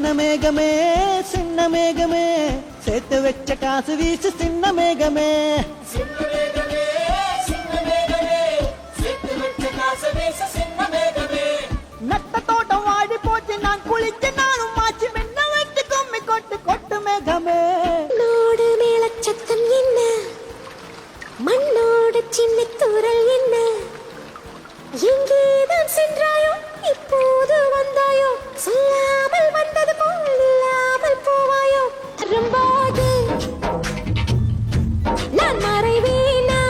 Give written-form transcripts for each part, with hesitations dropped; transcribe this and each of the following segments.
சின்ன மேகமே சின்ன மேகமே சேர்த்து வச்ச காசு வீசு சின்ன மேகமே நட்ட தோட்டம் வாடி போச்சு நான் குளிச்சு நானும் மாச்சு மென்ன வைத்து கும்மி கொட்டு கொட்டு மேகமே நோடு மேலச்சத்தம் என்ன மண்ணோடு சின்ன தூரல் என்ன எங்கேதான் சென்றாயோ இப்போது வந்தாயோ சொல்லாமல் வந்தது போல் இல்லாமல் போவாயோ வரும்போது நான் மறைவேனா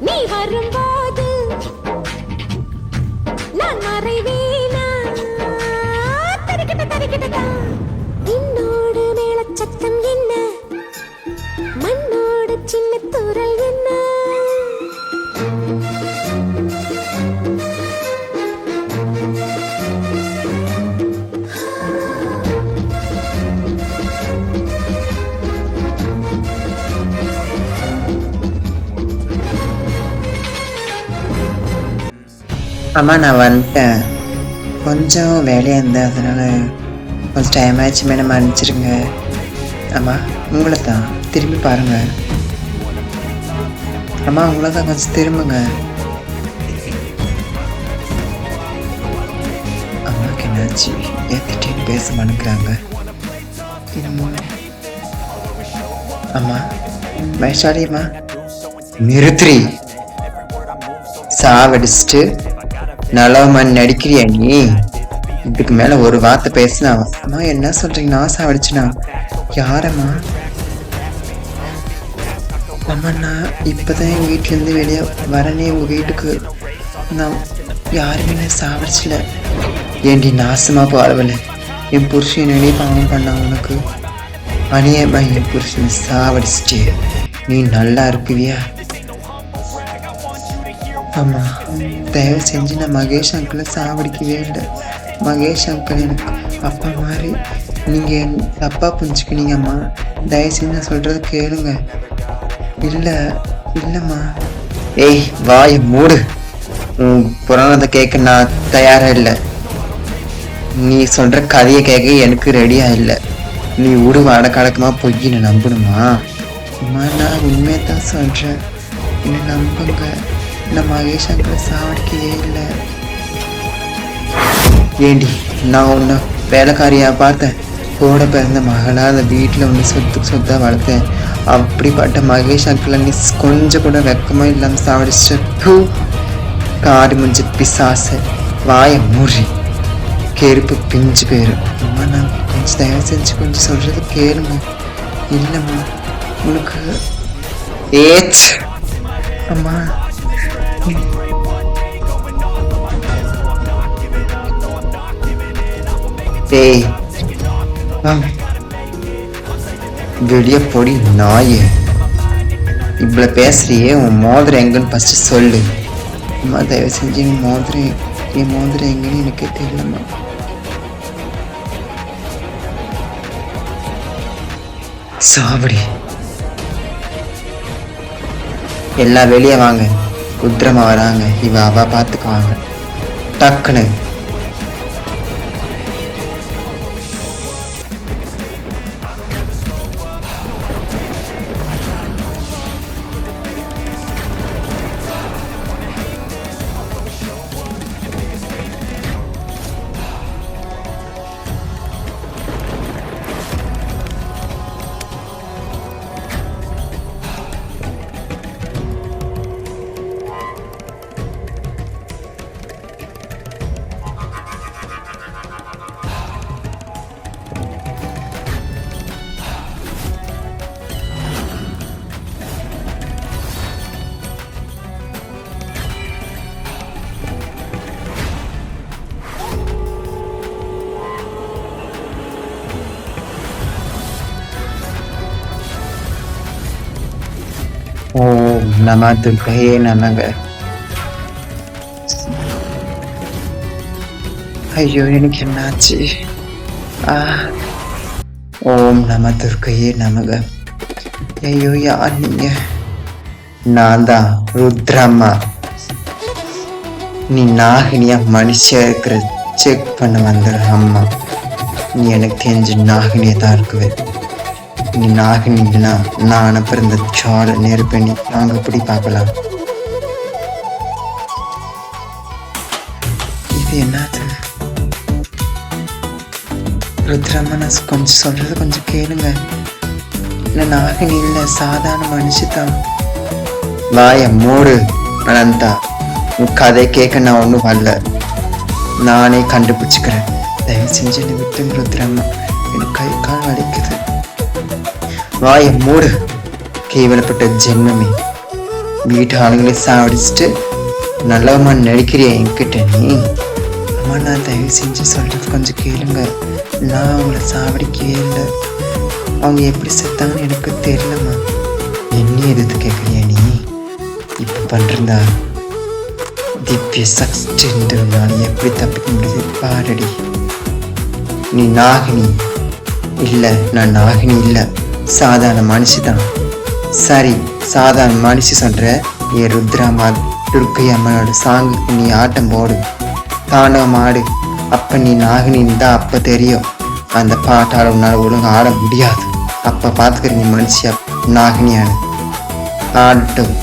நீ வரும்போது நான் மறைவேனா தரிக்கிட்ட தரிக்கிட்டதா என்னோடு மேலச்சத்தம் என்ன மண்ணோடு சின்ன தூரல் என்ன அம்மா நான் வந்துட்டேன். கொஞ்சம் வேலையாக இருந்தேன், அதனால் கொஞ்சம் டைம் ஆயிடுச்சு. மேலே மன்னிச்சிருங்க அம்மா. உங்களை தான் திரும்பி பாருங்கள் அம்மா. உங்களை தான் கொஞ்சம் திரும்புங்க. அம்மாவுக்கு என்னாச்சு? ஏற்றிட்டு பேச மனுக்கிறாங்க. அம்மா வைஷாலியம்மா நிறுத்திரி. சாவடிச்சுட்டு நல்லவன் நடிக்கிறியா நீ? இதுக்கு மேல ஒரு வார்த்தை பேசினா அம்மா என்ன சொல்றீங்க? நான் சாவடிச்சுனா யாரம்மா? அம்மா நான் இப்பதான் என் வீட்டிலேருந்து வெளியே வரனே. உங்க வீட்டுக்கு நான் யாருமே நான் சாவடிச்சல. ஏண்டி நாசமா போறவல? என் புருஷன் என்னடி பாவம் பண்ணான் உனக்கு? அநியமா என் புருஷனை சாவடிச்சிட்டு நீ நல்லா இருக்குவியா? அம்மா தயவு செஞ்சு நான் மகேஷ் அங்கிளை சாவடிக்கவே இல்லை. மகேஷ் அங்கிள் எனக்கு அப்பா மாதிரி. நீங்கள் தப்பாக புரிஞ்சுக்கினீங்கம்மா. தயவு செஞ்சு நான் சொல்கிறது கேளுங்க. இல்லைம்மா. ஏய் வாய் மூடு. புராணத்தை கேட்க நான் தயாராக இல்லை. நீ சொல்கிற கதையை கேட்க எனக்கு ரெடியாக இல்லை. நீ விடு வடக்கடக்கமாக போய் நான் நம்பணுமா? அம்மா நான் உண்மையை தான் சொல்கிறேன், என்னை நம்புங்க. நான் மகேஷ் அங்கிளை சாவடிக்கவே இல்லை. ஏண்டி நான் உன்னை வேலைக்காரியா பார்த்தேன்? கூட பிறந்த மகளாக அந்த வீட்டில் ஒன்று சொத்தாக வளர்த்தேன். அப்படிப்பட்ட மகேஷ் அங்கிளை நீ கொஞ்சம் கூட வெக்கமாக இல்லாமல் சாவடிச்சிட்டு காடு முடிஞ்ச பிசாசு. வாயை மூறி கெருப்பு பிஞ்சு போயிடும். அம்மா நான் கொஞ்சம் தயவு செஞ்சு கொஞ்சம் சொல்கிறது கேளுங்க. இல்லைம்மா உனக்கு ஏச் அம்மா. ஏய் வெளிய பொடி நாயே, இவ்வளோ பேசுறியே. உன் மோதிரம் எங்கன்னு ஃபஸ்ட்டு சொல்லு. அம்மா தயவு செஞ்சு என் மோதிரம் எங்கன்னு எனக்கே தெரியலம்மா. சாவடி. எல்லாம் வெளியே வாங்க. ருத்ரமா வராங்க. அவ பார்த்துக்குவாங்க. டக்குன்னு ஓம் நம துர்க்கையே நமக. ஐயோ எனக்கு என்னாச்சு? ஓம் நம துர்க்கையே நமக. ஐயோ யார் நீங்க? நான் தான் ருத்ரம்மா. நீ நாகினியா மனுஷ இருக்கிற செக் பண்ண வந்துடுற அம்மா, நீ எனக்கு தெரிஞ்ச நாகினியை தான் இருக்குவே. நீ நாகினி இல்லைனா நான் அனுப்புற இந்த சாலை நெருப்பண்ணி நாங்கள் எப்படி பார்க்கலாம்? இது என்னது ருத்ரம்மா? நான் கொஞ்சம் சொல்றது கொஞ்சம் கேளுங்க. இல்லை நாகினி இல்லை, சாதாரண மனுஷதான். வாய மூடு அனந்தா, உன் கதை கேட்க நான் ஒன்றும் வரல, நானே கண்டுபிடிச்சிக்கிறேன். தயவு செஞ்சு என்னை விட்டுங்க ருத்ரம்மா, எனக்கு கை கால் வலிக்குது. வாய மூடு கேவலப்பட்ட ஜென்மமே. வீட்டு ஆளுங்களே சாவடிச்சுட்டு நல்லவமா நடிக்கிறியா என்கிட்ட நீ? அம்மா நான் தயவு செஞ்சு சொல்றது கொஞ்சம் கேளுங்க. நான் அவங்கள சாவடிக்கவே இல்லை. அவங்க எப்படி செத்தாங்கன்னு எனக்கு தெரியலம்மா. என்ன எதிர்த்து கேட்குறியா நீ? இப்போ பண்ணுறதா திவ்ய சக்தின்றதுனால எப்படி தப்பிக்க முடியுது பாரடி. நீ நாகினி இல்லை, நான் நாகினி இல்லை, சாதாரண மனுஷி தான். சரி, சாதாரண மனுஷி சொல்கிற. ஏ ருத்ராமா, துர்க்கை அம்மனோட சாங்குக்கு நீ ஆட்டம் போடு, தாண்டவம் ஆடு. அப்போ நீ நாகினின்னு தான் அப்போ தெரியும். அந்த பாட்டால் உன்னால் ஒழுங்கு ஆட முடியாது. அப்போ பார்த்துக்கிற நீ மனுஷியா நாகினியான ஆடட்டும்.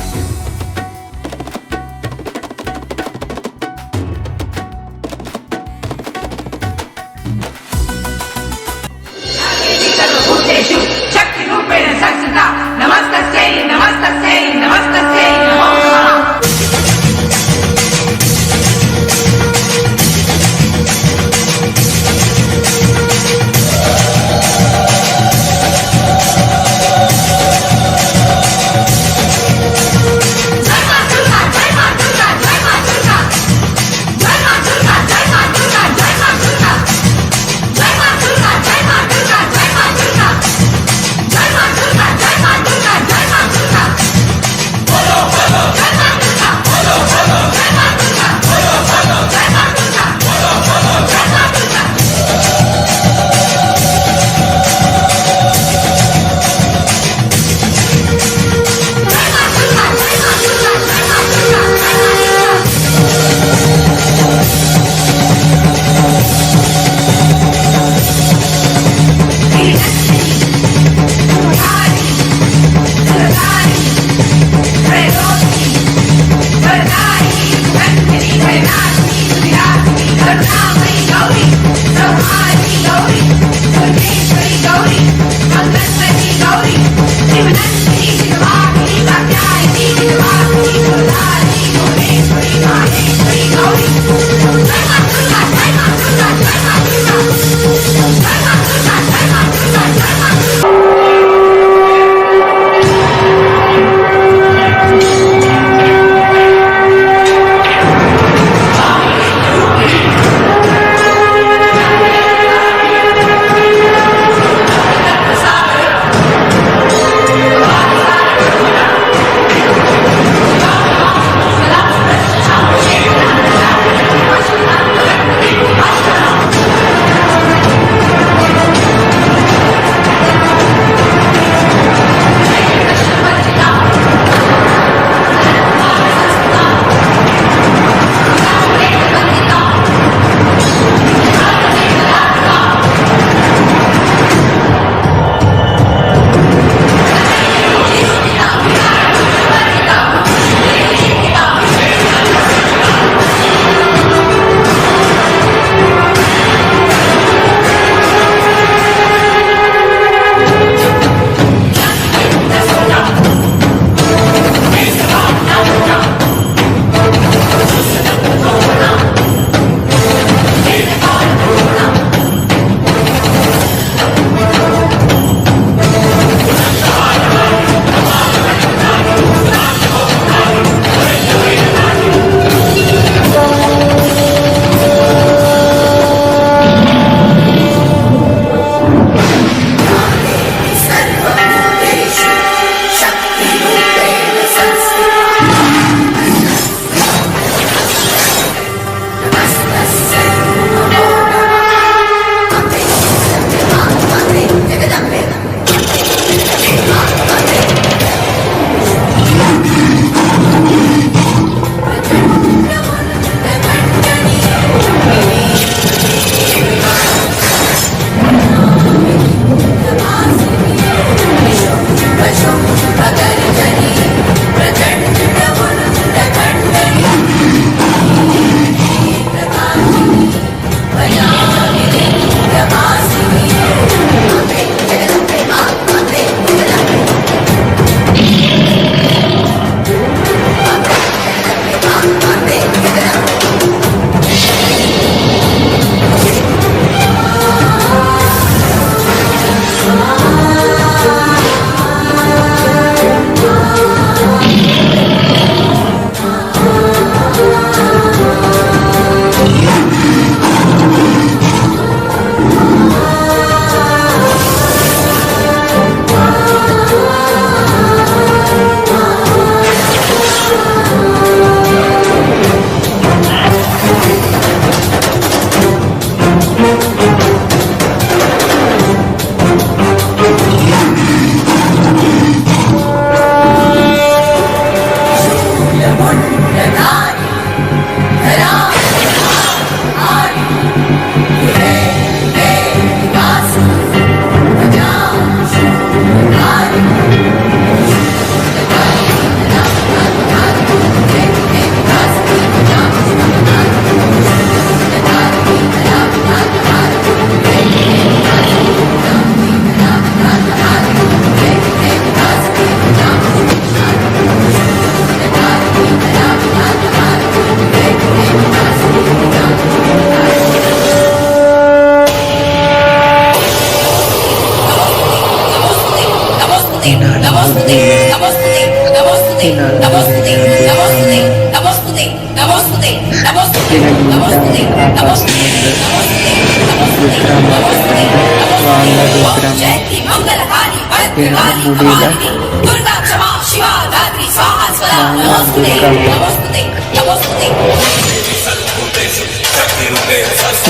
என்னால முடியல.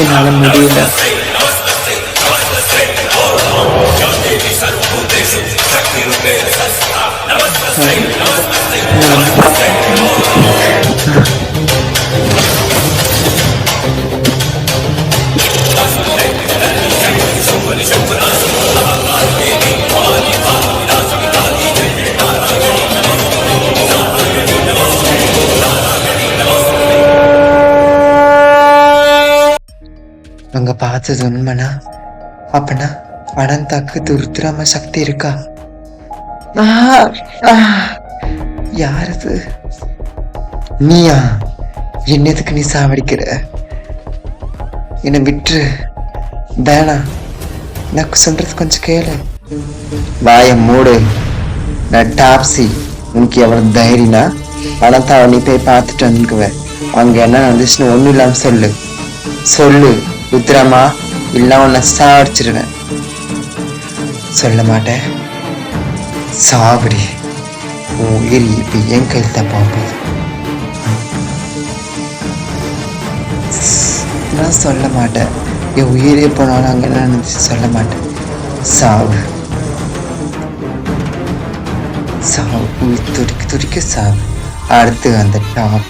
என்னால முடியல. அங்க பார்த்தது உண்மைனா அப்பனா அனந்தாக்கு துருத்துராம சக்தி இருக்கா? யாரது? நீயா? என்னதுக்கு நீ சாவடிக்கிற? என்னை விட்டுரு, வேணாம். எனக்கு சொல்றது கொஞ்சம் கேளு. வாய மூடு. நான் டாப்ஸி. உனக்கு எவ்வளவு தைரியனா அனந்தாவை நீ போய் பார்த்துட்டு வந்துக்குவேன். அங்க என்ன நடந்துச்சுன்னு ஒண்ணும் இல்லாம சொல்லு. சொல்லு ருத்ராமா, இல்ல உன்னை சாவடிச்சிருவேன். சொல்ல மாட்டேன். சாவடி. உன் உயிர் இப்ப என் கையில் தான் போகுது. நான் சொல்ல மாட்டேன். என் உயிரே போனாலும் அங்க என்ன நடந்துச்சு சொல்ல மாட்டேன். சாவு சாவு. உயிர் துடிக்க துடிக்க சாவு. அடுத்து அந்த டாப்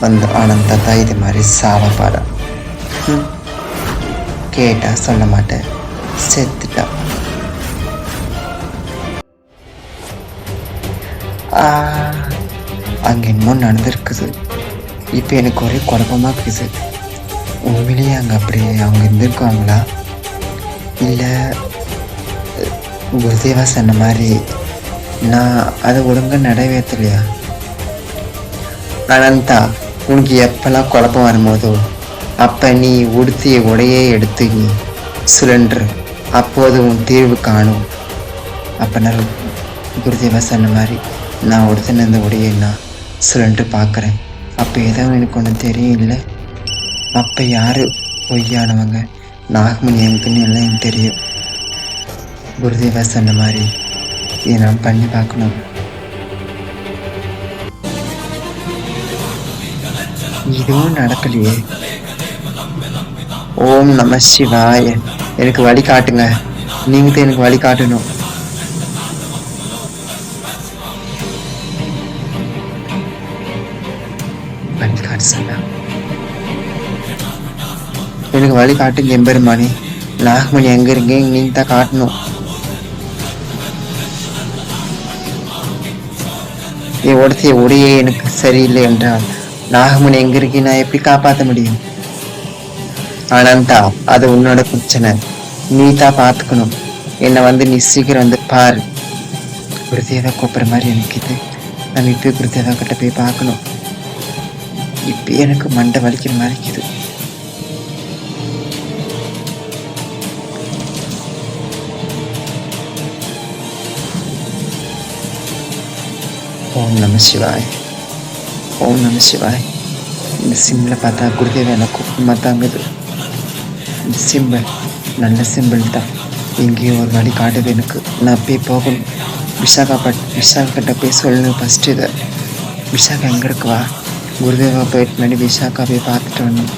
வந்து ஆனந்தா தான் இது மாதிரி சாவ பாடா. கேட்டா சொல்ல மாட்டேன். செத்துட்டா. அங்க என்னமோ நடந்திருக்குது. இப்ப எனக்கு ஒரே குழப்பமா இருக்குது. உண்மையிலேயே அங்க அப்படியே அவங்க இருந்திருக்காங்களா, இல்ல குருதேவா சொன்ன மாதிரி நான் அதை ஒழுங்கா நிறைவேற்றலையா? அனந்தா, உனக்கு எப்பெல்லாம் குழப்பம் வரும்போதோ அப்ப நீ உடுத்திய உடையே எடுத்து நீ சுழன்று, அப்போது உன் தீர்வு காணும். அப்ப நான் குருதேவா சொன்ன மாதிரி நான் உடுத்தின இந்த உடையை நான் சுழன்று பார்க்குறேன். அப்போ ஏதோ எனக்கு ஒன்று தெரியும் இல்லை. அப்போ யார் பொய்யானவங்க, நாகமணி எங்குன்னு எல்லாம் எனக்கு தெரியும். குருதேவா சொன்ன மாதிரி இதை நான் பண்ணி பார்க்கணும். இதுவும் நடக்கலையே. ஓம் நம சிவாய. எனக்கு வழி காட்டுங்க. நீங்க தான் எனக்கு வழி காட்டணும். வழி காட்டு சொன்னா எனக்கு வழி காட்டுங்க எம்பெருமானி. நாகமணி எங்க இருக்கீங்க, நீங்க தான் காட்டணும். என் உடத்தைய உடையே எனக்கு சரியில்லை என்றால் நாகமணி எங்க இருக்கீங்க, நான் எப்படி காப்பாற்ற முடியும்? அனந்தா, அது உன்னோட பிரச்சனை. நீ தான் பார்த்துக்கணும். என்னை வந்து நீ சீக்கிரம் வந்து பாரு. குருதேவா கூப்பிட்ற மாதிரி எனக்கு இது. நம்ம இப்போ குருதேவா கிட்ட போய் பார்க்கணும். இப்போ எனக்கு மண்டை வலிக்கிற மாதிரி இருக்குது. ஓம் நம சிவாய். ஓம் நம சிவாய். இந்த சிம்பிளை பார்த்தா குருதேவா என்னை கூப்பிட்டு மாத்தாங்குது. இந்த சிம்பிள் நல்ல சிம்பிள் தான். எங்கேயோ ஒரு வழி காட்டுது எனக்கு. நான் போய் போகணும். விஷாகா கிட்ட போய் சொல்லணும் ஃபஸ்ட்டு இதை. விஷாகா எங்கே இருக்குவா? குருதேவா போயிட்டு முன்னாடி விஷாகா போய் பார்த்துட்டு வரணும்.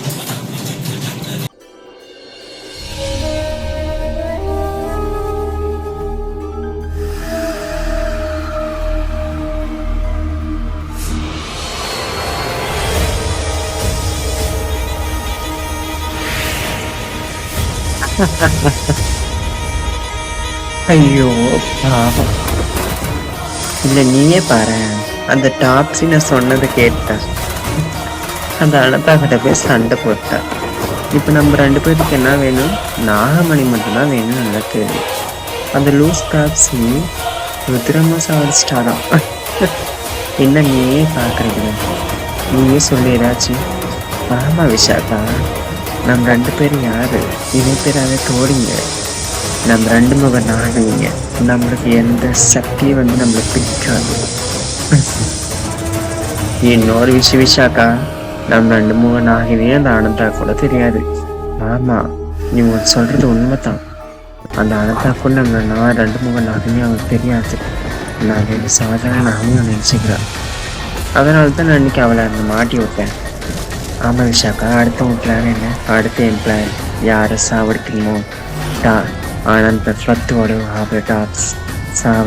ஐயோ பாவம். இல்லை நீயே பாரு, அந்த டாப்ஸி நான் சொன்னதை கேட்டேன். அந்த அனந்தா கிட்ட போய் சண்டை போட்டேன். இப்போ நம்ம 2 பேருக்கு என்ன வேணும்? நாகமணி மட்டும்தான் வேணும். நல்லா தெரியும். அந்த லூஸ் டாப்ஸி ருத்ரமா சாதிச்சிட்டாதான். என்ன நீயே பார்க்குறது? நீயே சொல்லி ஏதாச்சும். ஆமாம் விஷாக்கா, நம்ம 2 பேரும் யாரு? இதே பேர் அதை தோடிங்க. நம்ம ரெண்டு முகம் நாடுவீங்க, நம்மளுக்கு எந்த சக்தியும் வந்து நம்மளை பிடிக்காது. இன்னொரு விஷயம் விஷாக்கா, நம்ம ரெண்டு முகம் நாகினே அந்த அனந்தா கூட தெரியாது. ஆமா, நீ சொல்றது உண்மைதான். அந்த அனந்தாக்கும் நான் ரெண்டு முகம் நாகினே அவனுக்கு தெரியாது. நான் ஒரு சாதாரண நானும் நினைச்சுக்கிறேன். அதனால தான் நான் இன்னைக்கு அவளை அந்த மாட்டி விட்டேன். ஆமாம் விஷாக்கா, அடுத்த உன் பிளான் என்ன? அடுத்த என் பிளான் யாரை சாவடிக்கணுமோ ஆனந்த ஸ்வத்தோடு சாவடி